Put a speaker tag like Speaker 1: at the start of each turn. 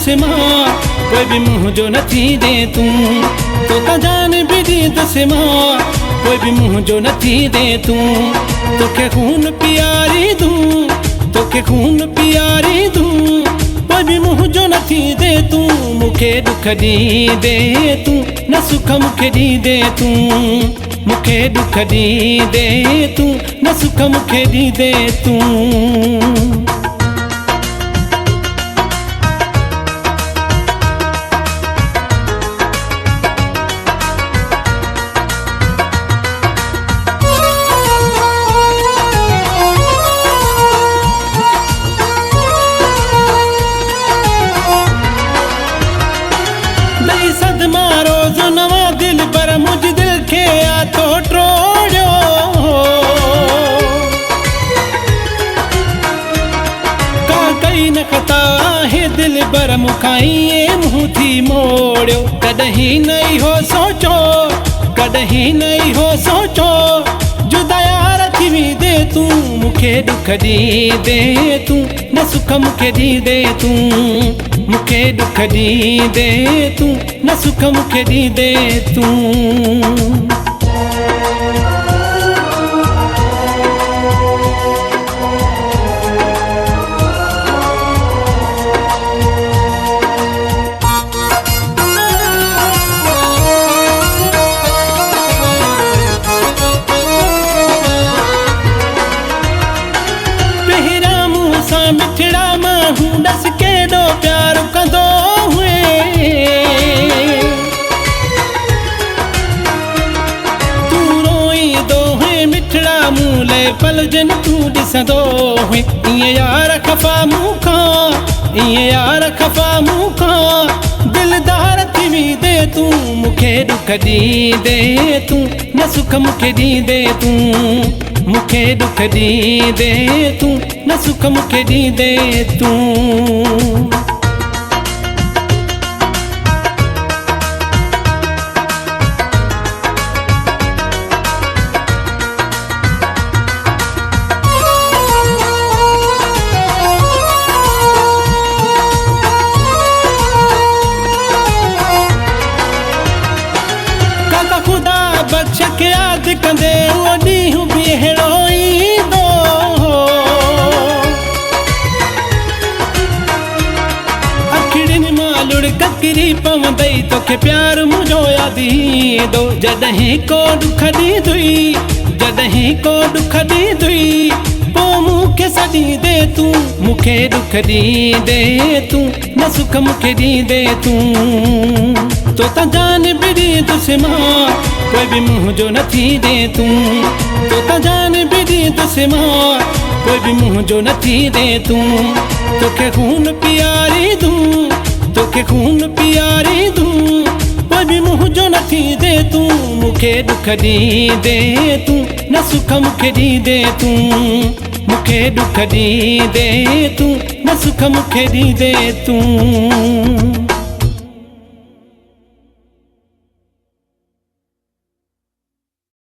Speaker 1: दुसे मां कोई भी मुंह जो न थी दे तू तो ता जान भी दी दुसे मां कोई भी मुंह जो न थी दे तू तोखे खून पियारी दूं तोखे खून पियारी दूं कोई भी मुंह जो न थी दे तू मुखे दुख दी दे तू न सुख मुखे दी दे तू मुखे दुख दी दे तू न सुख मुखे दी दे तू दिल पर मुझ दिल के आ तो ट्रोड़ो का कई न खता है दिल पर मुखाई मुँह थी मोड़ो कदहीं नहीं हो सोचो कदहीं नहीं हो सोचो जुदा यार थी भी दे तू मुखे दुख दी दे तू न सुख मुखे दी दे तू मुखे दुख दी दे तू न सुख मुखे दी दे तू मिठड़ा माहूं दस केॾो प्यार कंदो हुए तू रोईंदो हुए मिठड़ा मूं लाइ पल जन तू ॾिसंदो हुए ईअं यार खफ़ा मूंखां ईअं यार खफ़ा मूंखां दिलदार थी भी दे तू मुखे दुख दी दे तू न सुख मुखे दी दे तू मुखे दुख दी दे तू न सुख मुखे दी दे तू काका खुदा बख्श के याद कंदे वो ॾींहुं बि अहिड़ो ईंदो अखिड़ियुनि मां लुड़क किरी पवंदई तोखे प्यार मुंहिंजो यादि ईंदो जॾहिं को दुख ॾींदुई जॾहिं को दुख ॾींदुई पोइ मूंखे सॾी दे तू मुखे दुख ॾी दे तू न सुख मुखे ॾी दे तू तो ता जान भी दी दुसे मां कोई भी मुंह जो न थी दे तू तो ता जान भी दी दुसे मां कोई भी मुंह जो न थी दे तू तोखे खून पियारी दूं तोखे खून पियारी दूं कोई भी मुंह जो न थी दे तू मुखे दुख दी दे तू न सुख मुखे दी दे तू मुखे दुख दी दे तू न सुख मुखे दी दे तू।